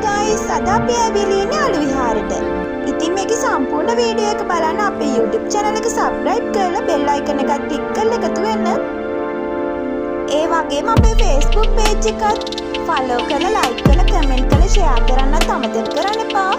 guys, අද අපි ඇවිල්ලා ඉන්නේ අලු විහාරෙට. ඉතින් මේකේ සම්පූර්ණ වීඩියෝ එක බලන්න අපේ YouTube channel එක subscribe කරලා bell icon එකත් click කරලා එකතු වෙන්න. ඒ වගේම අපේ Facebook page එකත් follow කරලා like කරලා comment කරලා share කරන්නත් අමතක කරන්න එපා.